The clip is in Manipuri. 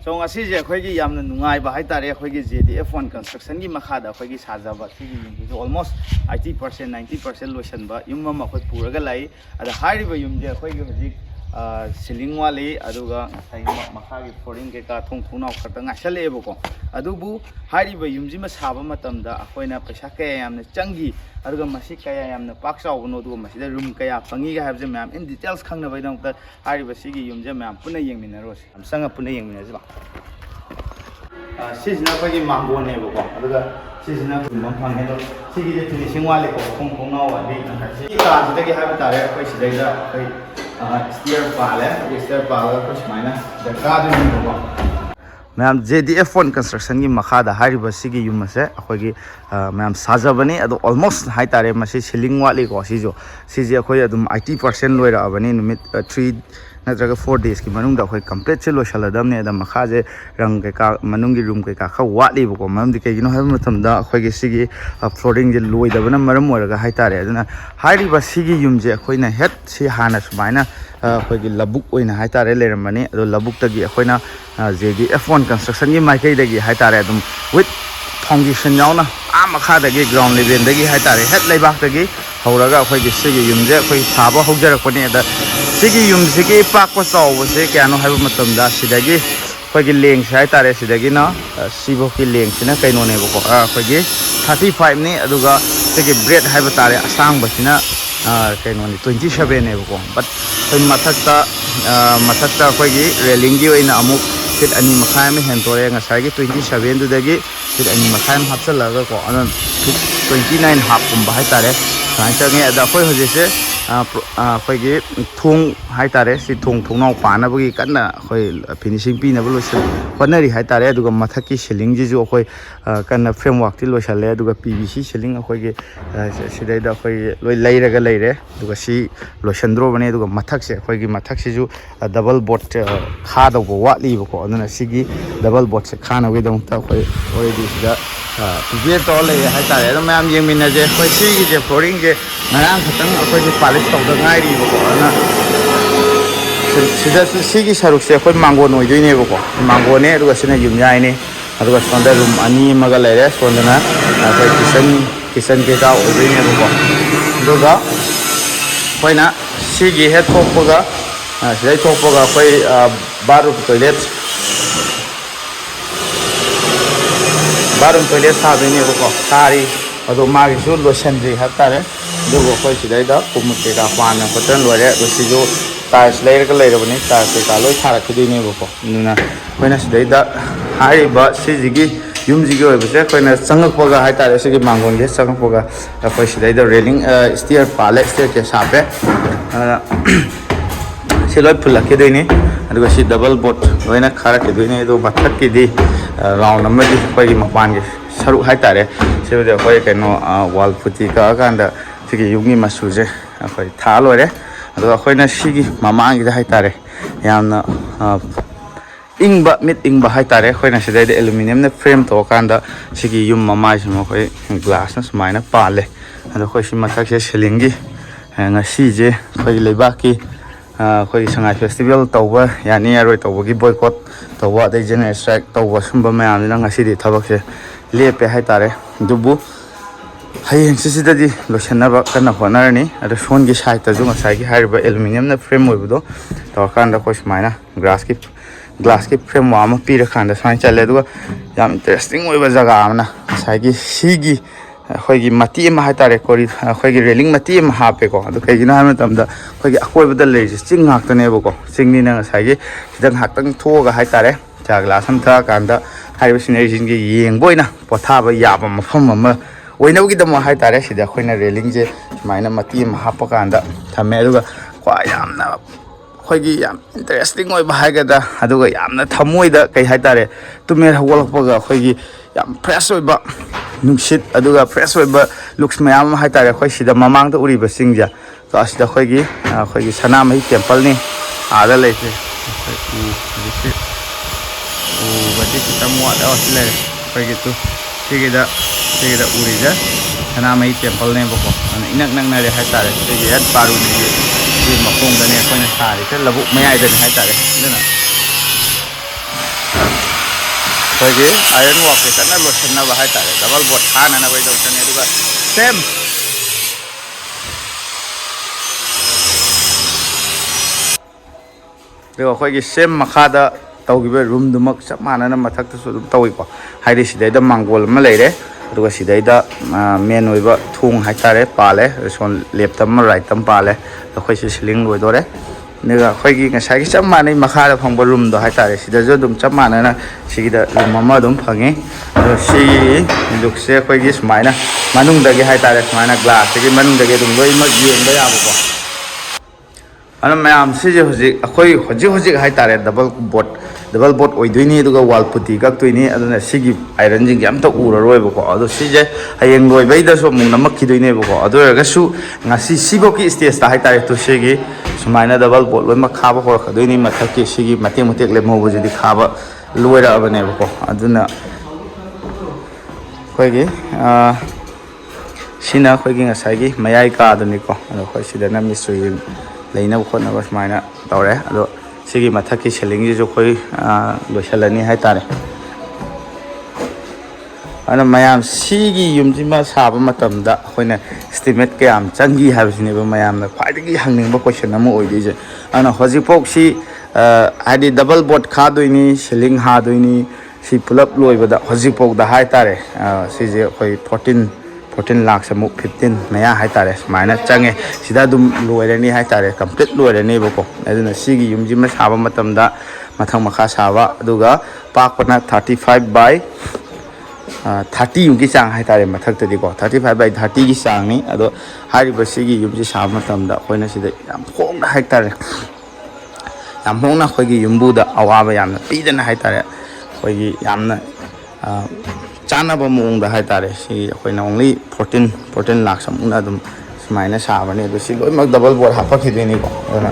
So ngasi akhoi yamna nungai ba haitare akhoi JDF1 construction gi makhada akhoi gi sajaba sigi yum almost 80% 90% lotion ba yum ma akhoi puraga lai ada hairi ba yum je akhoi gi hojik ceiling wali aduga ngasai makha gi flooring ke ka thong thunau khata ngasale bako adubu hairi ba yum ji ma saba matamda akhoi na paisa kaya yamna changi aduga masi kaya yamna pak saw no du masida room kaya pangi ga habje ma'am in details khangna bai dang ta hairi ba sigi yum je ma'am puna yengminaros am sanga puna yengminasi ba Sisna pagi mango ne bako aduga sisna mampang hedo sigi je finishing wale ko thong thonga wali si ka sidagi habi tare koi sidaida koi stair pale ko smaina da ka du ni bako Ma'am JDF1 construction gi makhada hariba sigi yum ase akhoi gi ma'am sajabani adu almost hai tare masi ceiling wali ko sijo siji akhoi adum 80% loira abani numit 3 natraga 4 days ki manung da akhoi complete chelo shaladam ne da makha je rang ke ka manung gi room ke ka kha wali ko ma'am di ke gino ha matam da akhoi gi sigi flooring je loi da bana maram moraga hai tare aduna hariba sigi yum je akhoi na het si hana sumaina akhoi gi labuk oina hai tare leramani adu labuk ta gi akhoi na JDF1 construction gi maikai dagi hai tare adum with foundation yauna makha dagi ground level dagi hai tare het leibak dagi hauraga akhoi gi sigi yum je akhoi thaba haujarak pani da sigi yum sigi pak pa chaw se kyano haiba matam da sidagi akhoi gi leng sai tare sidagi na sibo ki leng sina kaino ne bako akhoi gi 35 ni aduga sigi bread haiba tare asang basina kaino ni 27 ne bako but khoi mathakta akhoi gi railing gi oina amuk fit ani makhai me hentore ngasai gi 27 du dagi fit ani makhai ma hapsalaga ko anan 29 half kum ba hai tare sai change ada khoi hoje se khoi gi thung hai tare si thung nau pana bagi kanna khoi finishing pi na bolo se panari hai tare aduga mathaki ceiling ji jo khoi kanna framework ti lo sale aduga PVC ceiling khoi gi sidai da khoi loi leiraga leire aduga si lo shandro bane aduga mathak se khoi gi mathak se ju double board kha da bo watli ko aduna sigi double board se khana wi dong ta khoi already sida prepare to le hai tare da mayam yeng min na je khoi sigi je flooring je ngarang khatang khoi ji polish to da ngai ri ko ana sida sigi saruk se khoi mango noi doi ne ko mango ne aduga sina yum yai ne aduga sonda room ani maga leire sondana khoi kitchen ke ka oi ne ko aduga khoi na sigi he thokpaga sidai thokpaga khoi bathroom toilet sabene ko sari ado magi su lotion ri hatare dugo khoi sidai da kumuk ke ka pana hotel lore do sijo tiles layer ka layer bani tiles ke ka loi thara khidi ne ko nuna khoina sidai da hai ba sijigi yum jigi oi bese khoina changak poga hai tare sigi mangon ge changak poga khoi sidai da railing stair pale stair ke sape siloi phulak ke doini aduga si double board loina khara ke doini do bathak ki di round number di khoi mapan ge saru hai tare se de khoi keno wall phuti ka kanda sigi yungi masuje khoi tha lore aduga khoi na sigi mamang gi hai tare yamna ingba mit ingba hai tare khoi na sidai de aluminum na frame to kanda sigi yum mamai sma khoi glass na smaina pale adu khoi si mathak se ceiling gi ngasi je khoi leiba ki khoi sangai festival tawba yani aroi tawba gi boycott tawba dei general strike tawba sumba mayam na ngasi di thabak se lepe hai tare dubu hayeng sisida di losanaba kana honarni ada phone gi side ta ju ngasai gi hariba aluminum na frame oibudo taw kanda khoi smaina glass ki frame wa ma pi rakhanda sai chale du yam interesting oiba jaga amna sai gi sigi khoi gi mati ma hai tare kori khoi gi railing mati ma ha pe ko adu kai gi na ma tam da khoi gi akoi ba da le ji ching hak ta ne bo ko ching ni na sai gi sidang hak tang tho ga hai tare cha glass sam tha kanda hariba sinai jin gi yeng boina potha ba ya ba mafam ma oina gi da ma hai tare sida khoi na railing je maina mati ma ha pa kanda thame aduga kwa yam na khoi gi yam interesting oi ba hai ga da aduga yam na thamoi da kai hai tare tume hawal pa ga khoi gi yam fresh oi ba nungsit aduga fresh oi ba looks mayam hai tare khoi sida mamang da uri ba singja to asida khoi gi sana mai temple ni ada le se bati kita muat da osle khoi gi tu sigi da uri ja sana mai temple ne bako inak nang na re hai tare sigi at paru ni di makong da ne khoi na sari te labuk mai ai da hai tare na ꯑꯩꯈꯣꯏꯒꯤ ꯑꯥꯏꯔꯟ ꯋꯥꯛꯁꯦ ꯀꯟꯅ ꯂꯣꯏꯁꯤꯟꯅꯕ ꯍꯥꯏꯇꯥꯔꯦ ꯗꯕꯜ ꯕꯣꯠ ꯊꯥꯅꯅꯕꯒꯤꯗꯃꯛꯇꯅꯤ ꯑꯗꯨꯒ ꯁꯦꯝ ꯑꯗꯨꯒ ꯑꯩꯈꯣꯏꯒꯤ ꯁꯦꯝ ꯃꯈꯥꯗ ꯇꯧꯈꯤꯕ ꯔꯨꯝꯗꯨꯃꯛ ꯆꯞ ꯃꯥꯟꯅꯅ ꯃꯊꯛꯇꯁꯨ ꯑꯗꯨꯝ ꯇꯧꯏꯀꯣ ꯍꯥꯏꯗꯤ ꯁꯤꯗꯩꯗ ꯃꯥꯡꯒꯣꯜ ꯑꯃ ꯂꯩꯔꯦ ꯑꯗꯨꯒ ꯁꯤꯗꯩꯗ ꯃꯦꯟ ꯑꯣꯏꯕ ꯊꯣꯡ ꯍꯥꯏꯇꯥꯔꯦ ꯄꯥꯜꯂꯦ ꯁꯣꯝ ꯂꯦꯐꯇ ꯑꯃ ꯔꯥꯏꯠꯇ ꯑꯃ ꯄꯥꯜꯂꯦ ꯑꯩꯈꯣꯏꯁꯤ ꯁꯤꯂꯤꯡ ꯂꯣꯏꯗꯣꯔꯦ ꯑꯗꯨꯒ ꯑꯩꯈꯣꯏꯒꯤ ꯉꯁꯥꯏꯒꯤ ꯆꯞ ꯃꯥꯟꯅꯩ ꯃꯈꯥꯗ ꯐꯪꯕ ꯔꯨꯝꯗꯣ ꯍꯥꯏꯇꯥꯔꯦ ꯁꯤꯗꯁꯨ ꯑꯗꯨꯝ ꯆꯞ ꯃꯥꯟꯅꯅ ꯁꯤꯒꯤꯗ ꯔꯨꯝ ꯑꯃ ꯑꯗꯨꯝ ꯐꯪꯉꯤ ꯑꯗꯣ ꯁꯤꯒꯤ ꯂꯨꯛꯁꯦ ꯑꯩꯈꯣꯏꯒꯤ ꯁꯨꯃꯥꯏꯅ ꯃꯅꯨꯡꯗꯒꯤ ꯍꯥꯏꯇꯥꯔꯦ ꯁꯨꯃꯥꯏꯅ ꯒ꯭ꯂꯥꯁꯇꯒꯤ ꯃꯅꯨꯡꯗꯒꯤ ꯑꯗꯨꯝ ꯂꯣꯏꯅꯃꯛ ꯌꯦꯡꯕ ꯌꯥꯕꯀꯣ ꯑꯗꯨꯅ ꯃꯌꯥꯝ ꯁꯤꯁꯦ ꯑꯩꯈꯣꯏ ꯍꯧꯖꯤꯛ ꯍꯥꯏꯇꯥꯔꯦ ꯗꯕꯜ ꯕꯣꯠ ꯑꯣꯏꯗꯣꯏꯅꯤ ꯑꯗꯨꯒ ꯋꯥꯜ ꯄꯨꯇꯤ ꯀꯛꯇꯣꯏꯅꯤ ꯑꯗꯨꯅ ꯁꯤꯒꯤ ꯑꯥꯏꯔꯟꯁꯤꯡꯁꯦ ꯑꯝꯇ ꯎꯔꯔꯣꯏꯕꯀꯣ ꯑꯗꯣ ꯁꯤꯁꯦ ꯍꯌꯦꯡ ꯂꯣꯏꯕꯩꯗꯁꯨ ꯑꯃꯨꯛ ꯅꯝꯃꯛꯈꯤꯗꯣꯏꯅꯦꯕꯀꯣ ꯑꯗꯨ ꯑꯣꯏꯔꯒꯁꯨ ꯉꯁꯤ ꯁꯤꯐꯧꯒꯤ ꯁ꯭ꯇꯦꯖꯇ ꯍꯥꯏꯇꯥꯔꯦ ꯇꯨ ꯁꯤꯒꯤ ꯁꯨꯃꯥꯏꯅ ꯗꯕꯜ ꯕꯣꯠ ꯂꯣꯏꯅꯃꯛ ꯈꯥꯕ ꯍꯧꯔꯛꯀꯗꯣꯏꯅꯤ ꯃꯊꯛꯀꯤ ꯁꯤꯒꯤ ꯃꯇꯦꯛ ꯂꯦꯝꯍꯧꯕꯁꯤꯗꯤ ꯈꯥꯕ ꯂꯣꯏꯔꯛꯑꯕꯅꯦꯕꯀꯣ ꯑꯗꯨꯅ ꯑꯩꯈꯣꯏꯒꯤ ꯁꯤꯅ ꯑꯩꯈꯣꯏꯒꯤ ꯉꯁꯥꯏꯒꯤ ꯃꯌꯥꯏ ꯀꯥꯗꯨꯅꯤꯀꯣ ꯑꯗꯣ ꯑꯩꯈꯣꯏ ꯁꯤꯗꯅ ꯃꯤꯁꯇ꯭ꯔꯤ ꯂꯩꯅꯕ ꯈꯣꯠꯅꯕ ꯁꯨꯃꯥꯏꯅ ꯇꯧꯔꯦ ꯑꯗꯣ ꯁꯤꯒꯤ ꯃꯊꯛꯀꯤ ꯁꯤꯂꯤꯡꯁꯤꯁꯨ ꯑꯩꯈꯣই ꯂꯣꯏꯁꯤꯜꯂꯅꯤ ꯍꯥꯏꯇꯥꯔꯦ ꯑꯗꯨꯅ ꯃꯌꯥꯝ ꯁꯤꯒꯤ ꯌꯨꯝꯁꯤꯃ ꯁꯥꯕ ꯃꯇꯝꯗ ꯑꯩꯈꯣꯏꯅ ꯏꯁꯇꯤꯃꯦꯠ ꯀꯌꯥꯝ ꯆꯪꯈꯤ ꯍꯥꯏꯕꯁꯤꯅꯦꯕ ꯃꯌꯥꯝꯅ ꯈ꯭ꯋꯥꯏꯗꯒꯤ ꯍꯪꯅꯤꯡꯕ ꯀꯣꯏꯁꯟ ꯑꯃ ꯑꯣꯏꯗꯣꯏꯁꯦ ꯑꯗꯨꯅ ꯍꯧꯖꯤꯛꯐꯥꯎ ꯁꯤ ꯍꯥꯏꯗꯤ ꯗꯕꯜ ꯕꯣꯠ ꯈꯥꯗꯣꯏꯅꯤ ꯁꯤꯂꯤꯡ ꯍꯥꯗꯣꯏꯅꯤ ꯁꯤ ꯄꯨꯂꯞ ꯂꯣꯏꯕꯗ ꯍꯧꯖꯤꯛꯐꯥꯎꯗ ꯍꯥꯏꯇꯥꯔꯦ ꯁꯤꯁꯦ ꯑꯩꯈꯣꯏ 14 ꯂꯥꯛꯁ ꯑꯃꯨꯛ 15 ꯃꯌꯥ ꯍꯥꯏꯇꯥꯔꯦ ꯁꯨꯃꯥꯏꯅ ꯆꯪꯉꯦ ꯁꯤꯗ ꯑꯗꯨꯝ ꯂꯣꯏꯔꯅꯤ ꯍꯥꯏꯇꯥꯔꯦ ꯀꯝꯄ꯭ꯂꯤꯠ ꯂꯣꯏꯔꯅꯦꯕꯀꯣ ꯑꯗꯨꯅ ꯁꯤꯒꯤ ꯌꯨꯝꯁꯤꯃ ꯁꯥꯕ ꯃꯇꯝꯗ ꯃꯊꯪ ꯃꯈꯥ ꯁꯥꯕ ꯑꯗꯨꯒ ꯄꯥꯛꯄꯅ 35/30 ꯆꯥꯡ ꯍꯥꯏꯇꯥꯔꯦ ꯃꯊꯛꯇꯗꯤꯀꯣ 35/30ꯒꯤ ꯆꯥꯡꯅꯤ ꯑꯗꯣ ꯍꯥꯏꯔꯤꯕ ꯁꯤꯒꯤ ꯌꯨꯝꯁꯤ ꯁꯥꯕ ꯃꯇꯝꯗ ꯑꯩꯈꯣꯏꯅ ꯁꯤꯗ ꯌꯥꯝ ꯍꯣꯡꯅ ꯍꯥꯏꯇꯥꯔꯦ ꯌꯥꯝ ꯍꯣꯡꯅ ꯑꯩꯈꯣꯏꯒꯤ ꯌꯨꯝꯕꯨꯗ ꯑꯋꯥꯕ ꯌꯥꯝꯅ ꯄꯤꯗꯅ ꯍꯥꯏꯇꯥꯔꯦ ꯑꯩꯈꯣꯏꯒꯤ ꯌꯥꯝꯅ ꯆꯥꯟꯅꯕ ꯃꯑꯣꯡꯗ ꯍꯥꯏꯇꯥꯔꯦ ꯁꯤ ꯑꯩꯈꯣꯏꯅ ꯑꯣꯡꯂꯤ 14 ꯂꯥꯛꯁ ꯑꯃꯨꯛꯅ ꯑꯗꯨꯝ ꯁꯨꯃꯥꯏꯅ ꯁꯥꯕꯅꯤ ꯑꯗꯣ ꯁꯤ ꯂꯣꯏꯅꯃꯛ ꯗꯕꯜ ꯕꯣꯠ ꯍꯥꯞꯄꯛꯈꯤꯗꯣꯏꯅꯤꯀꯣ ꯑꯗꯨꯅ